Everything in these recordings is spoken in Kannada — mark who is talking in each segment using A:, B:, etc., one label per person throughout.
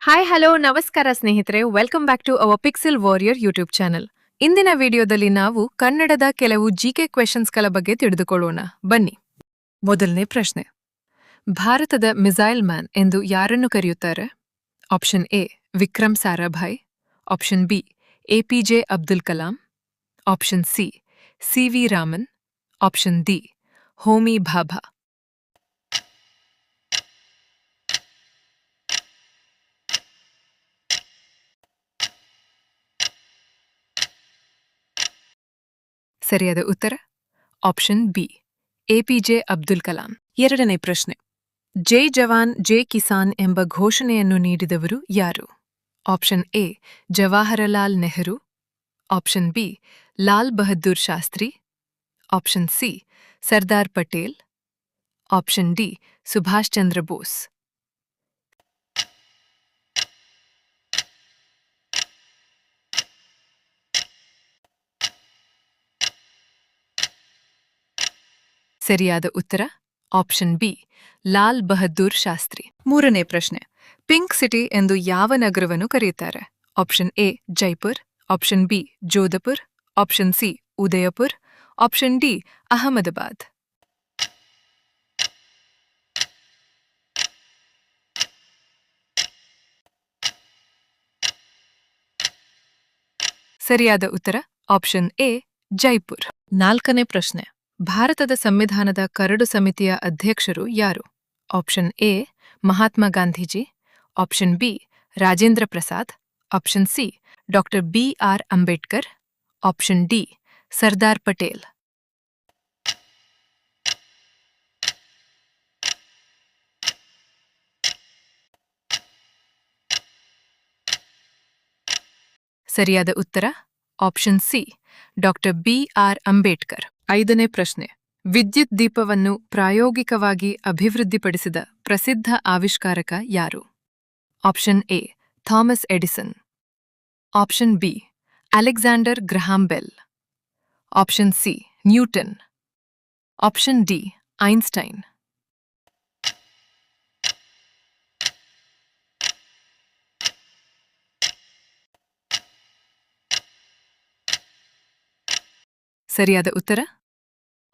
A: ಹಾಯ್ ಹಲೋ ನಮಸ್ಕಾರ ಸ್ನೇಹಿತರೆ, welcome back to our Pixel Warrior YouTube channel. ಇಂದಿನ ವಿಡಿಯೋದಲ್ಲಿ ನಾವು ಕನ್ನಡದ ಕೆಲವು ಜಿಕೆ ಕ್ವೆಶನ್ಸ್ಗಳ ಬಗ್ಗೆ ತಿಳಿದುಕೊಳ್ಳೋಣ. ಬನ್ನಿ. ಮೊದಲನೇ ಪ್ರಶ್ನೆ, ಭಾರತದ ಮಿಸೈಲ್ ಮ್ಯಾನ್ ಎಂದು ಯಾರನ್ನು ಕರೆಯುತ್ತಾರೆ? Option A Vikram Sarabhai, option B APJ Abdul Kalam, option C CV Raman, option D Homi Bhabha. ಸರಿಯಾದ ಉತ್ತರ option B APJ Abdul Kalam. ಎರಡನೇ ಪ್ರಶ್ನೆ, ಜೈ ಜವಾನ್ ಜೈ ಕಿಸಾನ್ ಎಂಬ ಘೋಷಣೆಯನ್ನು ನೀಡಿದವರು ಯಾರು? Option A Jawaharlal Nehru, option B Lal Bahadur Shastri, option C Sardar Patel, option D Subhash Chandra Bose. ಸರಿಯಾದ ಉತ್ತರ ಆಪ್ಷನ್ ಬಿ ಲಾಲ್ ಬಹದ್ದೂರ್ ಶಾಸ್ತ್ರಿ. ಮೂರನೇ ಪ್ರಶ್ನೆ, ಪಿಂಕ್ ಸಿಟಿ ಎಂದು ಯಾವ ನಗರವನ್ನು ಕರೆಯುತ್ತಾರೆ? Option A Jaipur, option B Jodhpur, option C Udaipur, option D Ahmedabad. ಸರಿಯಾದ ಉತ್ತರ ಆಪ್ಷನ್ ಎ ಜೈಪುರ್. ನಾಲ್ಕನೇ ಪ್ರಶ್ನೆ, ಭಾರತದ ಸಂವಿಧಾನದ ಕರಡು ಸಮಿತಿಯ ಅಧ್ಯಕ್ಷರು ಯಾರು? Option A Mahatma Gandhiji, option B Rajendra Prasad, option C doctor B R. Ambedkar, option D Sardar Patel. ಸರಿಯಾದ ಉತ್ತರ option C doctor B R. Ambedkar. ಐದನೇ ಪ್ರಶ್ನೆ, ವಿದ್ಯುತ್ ದೀಪವನ್ನು ಪ್ರಾಯೋಗಿಕವಾಗಿ ಅಭಿವೃದ್ಧಿಪಡಿಸಿದ ಪ್ರಸಿದ್ಧ ಆವಿಷ್ಕಾರಕ ಯಾರು? Option A Thomas Edison, option B Alexander Graham bell, option C Newton, option D Einstein. ಸರಿಯಾದ ಉತ್ತರ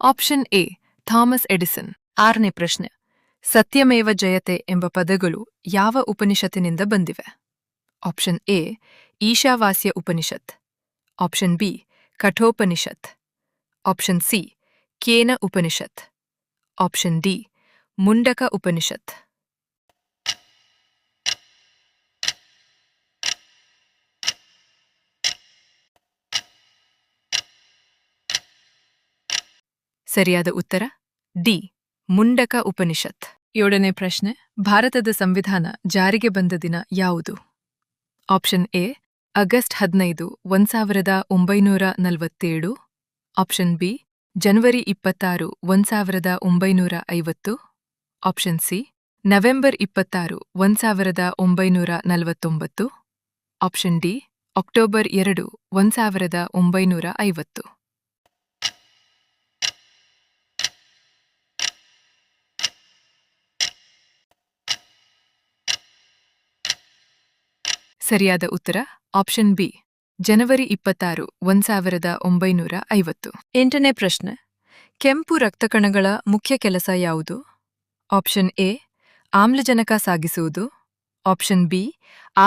A: ಆಪ್ಷನ್ ಎ ಥಾಮಸ್ ಎಡಿಸನ್. ಆರನೇ ಪ್ರಶ್ನೆ, ಸತ್ಯಮೇವ ಜಯತೆ ಎಂಬ ಪದಗಳು ಯಾವ ಉಪನಿಷತ್ತಿನಿಂದ ಬಂದಿವೆ? Option A Ishavasya Upanishad, option B Kathopanishad, option C Kena Upanishad, option D Mundaka Upanishad. ಸರಿಯಾದ ಉತ್ತರ ಡಿ ಮುಂಡಕ ಉಪನಿಷತ್. ಏಳನೇ ಪ್ರಶ್ನೆ, ಭಾರತದ ಸಂವಿಧಾನ ಜಾರಿಗೆ ಬಂದ ದಿನ ಯಾವುದು? Option A August 15, 1947, option B January 26, 1950, option C November 26, 1949, option D October 2, 1950. ಸರಿಯಾದ ಉತ್ತರ ಆಪ್ಷನ್ ಬಿ ಜನವರಿ 26, 1950. ಎಂಟನೇ ಪ್ರಶ್ನೆ, ಕೆಂಪು ರಕ್ತಕಣಗಳ ಮುಖ್ಯ ಕೆಲಸ ಯಾವುದು? ಆಪ್ಷನ್ ಎ ಆಮ್ಲಜನಕ ಸಾಗಿಸುವುದು, ಆಪ್ಷನ್ ಬಿ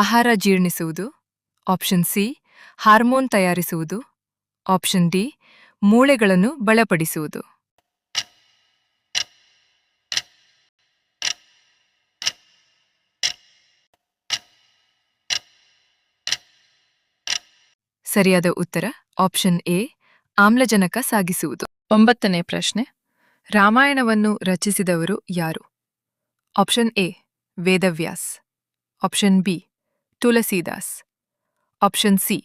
A: ಆಹಾರ ಜೀರ್ಣಿಸುವುದು, ಆಪ್ಷನ್ ಸಿ ಹಾರ್ಮೋನ್ ತಯಾರಿಸುವುದು, ಆಪ್ಷನ್ ಡಿ ಮೂಳೆಗಳನ್ನು ಬಲಪಡಿಸುವುದು. ಸರಿಯಾದ ಉತ್ತರ ಆಪ್ಷನ್ ಎ ಆಮ್ಲಜನಕ ಸಾಗಿಸುವುದು. ಒಂಬತ್ತನೇ ಪ್ರಶ್ನೆ, ರಾಮಾಯಣವನ್ನು ರಚಿಸಿದವರು ಯಾರು? Option A Vedavyas, option B Tulsidas, option C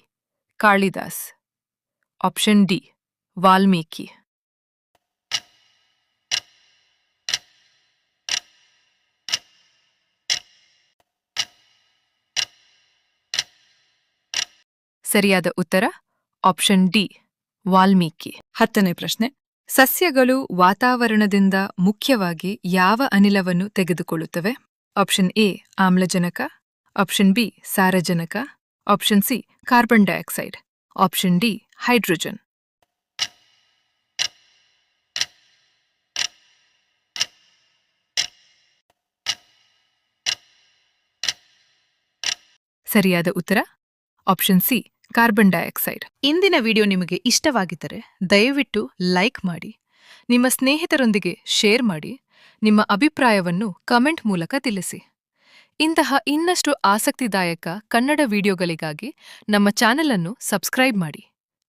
A: Kalidas, option D Valmiki. ಸರಿಯಾದ ಉತ್ತರ ಆಪ್ಷನ್ ಡಿ ವಾಲ್ಮೀಕಿ. ಹತ್ತನೇ ಪ್ರಶ್ನೆ, ಸಸ್ಯಗಳು ವಾತಾವರಣದಿಂದ ಮುಖ್ಯವಾಗಿ ಯಾವ ಅನಿಲವನ್ನು ತೆಗೆದುಕೊಳ್ಳುತ್ತವೆ? ಆಪ್ಷನ್ ಎ ಆಮ್ಲಜನಕ, ಆಪ್ಷನ್ ಬಿ ಸಾರಜನಕ, option C carbon dioxide, option D hydrogen. ಸರಿಯಾದ ಉತ್ತರ ಆಪ್ಷನ್ ಸಿ ಕಾರ್ಬನ್ ಡೈಆಕ್ಸೈಡ್. ಇಂದಿನ ವಿಡಿಯೋ ನಿಮಗೆ ಇಷ್ಟವಾಗಿದ್ದರೆ ದಯವಿಟ್ಟು ಲೈಕ್ ಮಾಡಿ, ನಿಮ್ಮ ಸ್ನೇಹಿತರೊಂದಿಗೆ ಶೇರ್ ಮಾಡಿ, ನಿಮ್ಮ ಅಭಿಪ್ರಾಯವನ್ನು ಕಮೆಂಟ್ ಮೂಲಕ ತಿಳಿಸಿ. ಇಂತಹ ಇನ್ನಷ್ಟು ಆಸಕ್ತಿದಾಯಕ ಕನ್ನಡ ವಿಡಿಯೋಗಳಿಗಾಗಿ ನಮ್ಮ ಚಾನೆಲ್ ಅನ್ನು ಸಬ್ಸ್ಕ್ರೈಬ್ ಮಾಡಿ.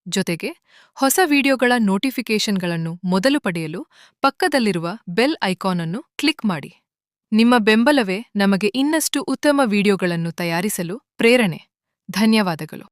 A: ಜೊತೆಗೆ ಹೊಸ ವಿಡಿಯೋಗಳ ನೋಟಿಫಿಕೇಷನ್ಗಳನ್ನು ಮೊದಲು ಪಡೆಯಲು ಪಕ್ಕದಲ್ಲಿರುವ ಬೆಲ್ ಐಕಾನ್ ಅನ್ನು ಕ್ಲಿಕ್ ಮಾಡಿ. ನಿಮ್ಮ ಬೆಂಬಲವೇ ನಮಗೆ ಇನ್ನಷ್ಟು ಉತ್ತಮ ವಿಡಿಯೋಗಳನ್ನು ತಯಾರಿಸಲು ಪ್ರೇರಣೆ. ಧನ್ಯವಾದಗಳು.